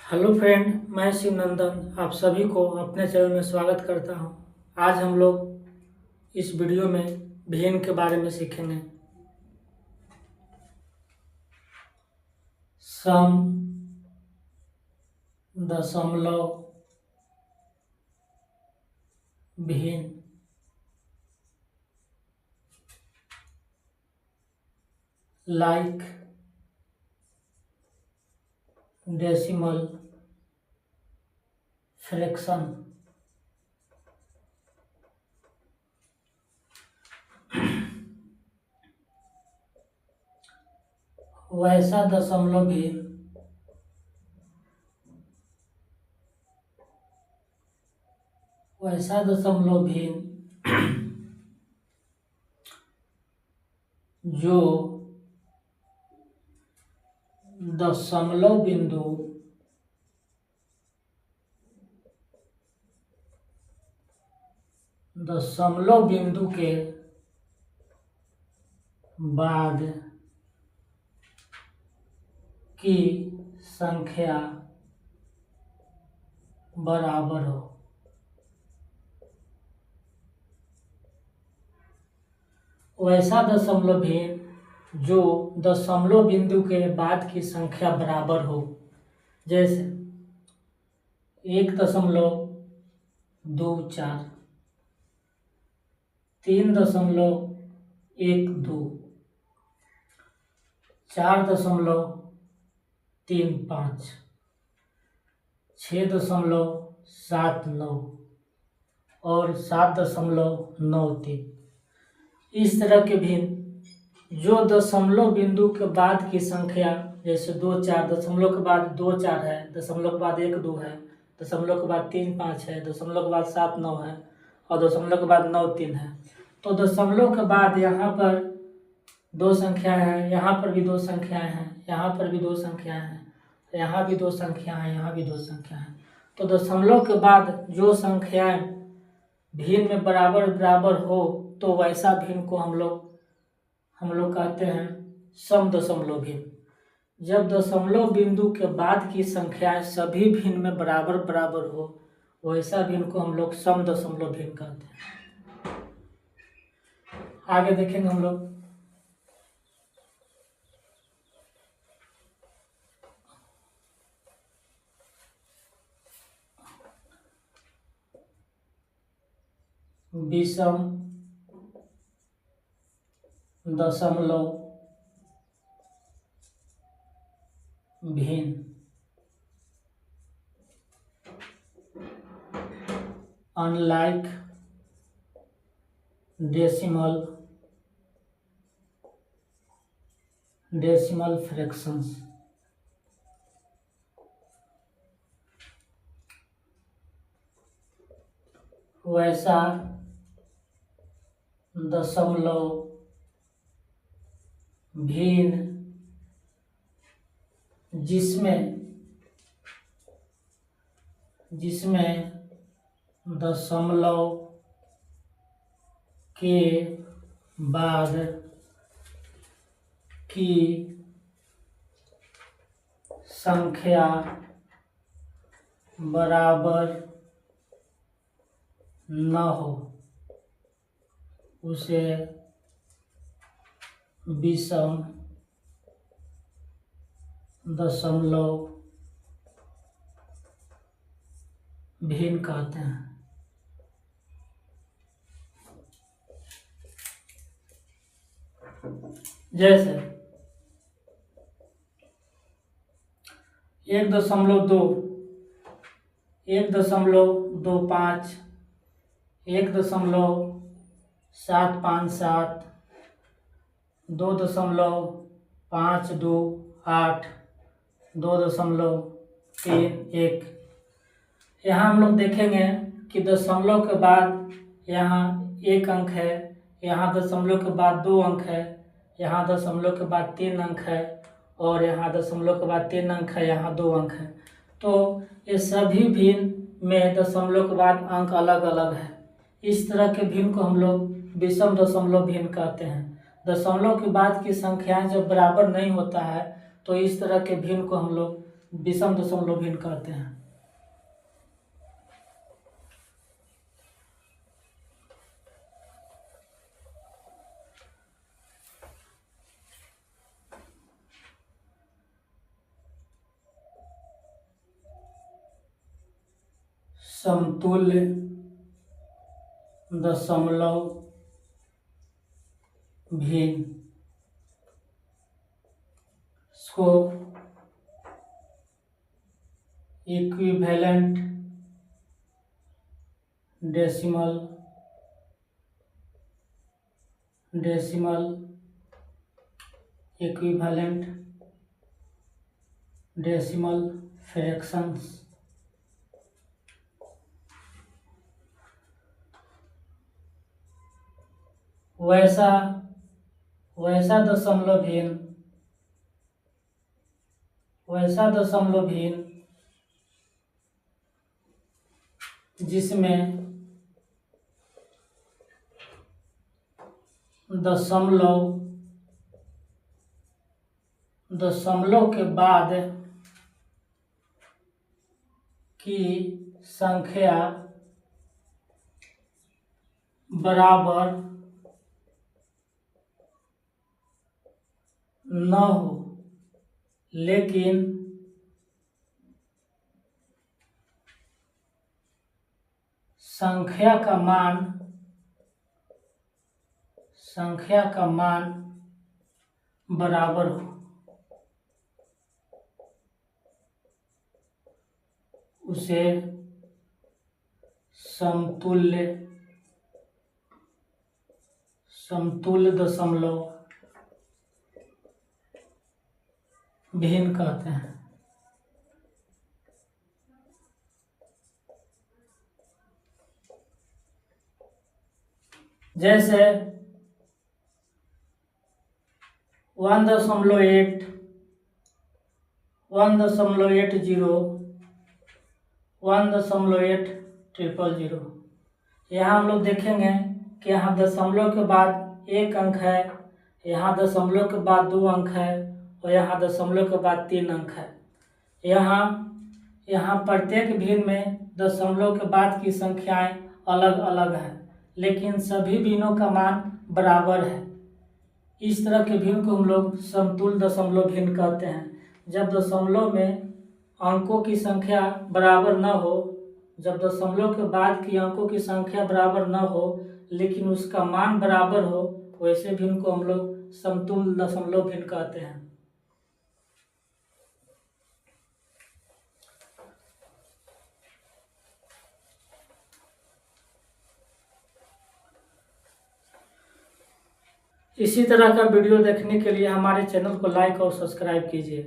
Hello friend, मैं शिवनंदन आप सभी को अपने चैनल में स्वागत करता हूं। आज हम लोग इस वीडियो में भिन्न के बारे में सीखेंगे। सम, दशमलव, भिन्न, लाइक, डेसिमल, फ्रैक्शन। वैसा दशमलव भिन्न, वैसा दशमलव भिन्न जो दशमलव बिंदु के बाद की संख्या बराबर हो। वैसा दशमलव भिन्न जो दशमलव बिंदु के बाद की संख्या बराबर हो, जैसे 1.24, 3.12, 4.35, 6.79 और 7.93। इस तरह के भिन्न जो दशमलव बिंदु के बाद की संख्या, जैसे 2 4, दशमलव के बाद 2 4 है, दशमलव के बाद 1 2 है, दशमलव के बाद 3 5 है, दशमलव के बाद 7 9 है और दशमलव के बाद 9 3 है। तो दशमलव के बाद यहाँ पर 2 संख्याएं हैं, यहाँ पर भी 2 संख्याएं हैं, यहाँ पर भी 2 संख्याएं हैं, यहाँ भी 2 संख्याएं हैं, यहाँ भी 2 संख्याएं हैं। तो दशमलव के बाद जो संख्याएं भिन्न में बराबर बराबर हो, तो वैसा भिन्न को हम लोग कहते हैं सम दशमलव भिन्न। जब दशमलव बिंदु के बाद की संख्याएं सभी भिन्न में बराबर बराबर हो, वैसा भिन्न को हम लोग सम दशमलव भिन्न कहते हैं। आगे देखेंगे हम लोग। विषम दशमलव भिन्न, अनलाइक डेसिमल फ्रैक्शंस। वैसा दशमलव भिन्न जिसमें दशमलव के बाद की संख्या बराबर न हो, उसे विषम दशमलव भिन्न कहते हैं। जैसे 1.2, 1.25, 1.757, 2.528, 2.31। यहाँ हम लोग देखेंगे कि दशमलव के बाद यहाँ 1 अंक है, यहाँ दशमलव के बाद 2 अंक है, यहाँ दशमलव के बाद 3 अंक है और यहाँ दशमलव के बाद 3 अंक है, यहाँ 2 अंक है। तो ये सभी भिन्न में दशमलव के बाद अंक अलग अलग है। इस तरह के भिन्न को हम लोग विषम दशमलव भिन्न कहते हैं। दशमलव के बाद की संख्याएं जब बराबर नहीं होता है तो इस तरह के भिन्न को हम लोग विषम दशमलव भिन्न कहते हैं। समतुल्य दशमलव भिन्न इसको equivalent decimal equivalent decimal fractions वैसा दशमलव भिन्न जिसमें दशमलव के बाद की संख्या बराबर न हो, लेकिन संख्या का मान बराबर हो, उसे समतुल्य दशमलव भिन्न कहते हैं। जैसे 1.8 1.80 1.800, यहाँ हम लोग देखेंगे कि यहाँ दशमलव के बाद एक अंक है, यहाँ दशमलव के बाद 2 अंक है और यहाँ दशमलव के बाद 3 अंक है। यहाँ प्रत्येक भिन्न में दशमलव के बाद की संख्याएं अलग अलग है, लेकिन सभी भिन्नों का मान बराबर है। इस तरह के भिन्न को हम लोग समतुल्य दशमलव भिन्न कहते हैं। जब दशमलव में अंकों की संख्या बराबर न हो, जब दशमलव के बाद की अंकों की संख्या बराबर न हो लेकिन उसका मान बराबर हो, वैसे भिन्न को हम लोग समतुल्य दशमलव भिन्न कहते हैं। इसी तरह का वीडियो देखने के लिए हमारे चैनल को लाइक और सब्सक्राइब कीजिए।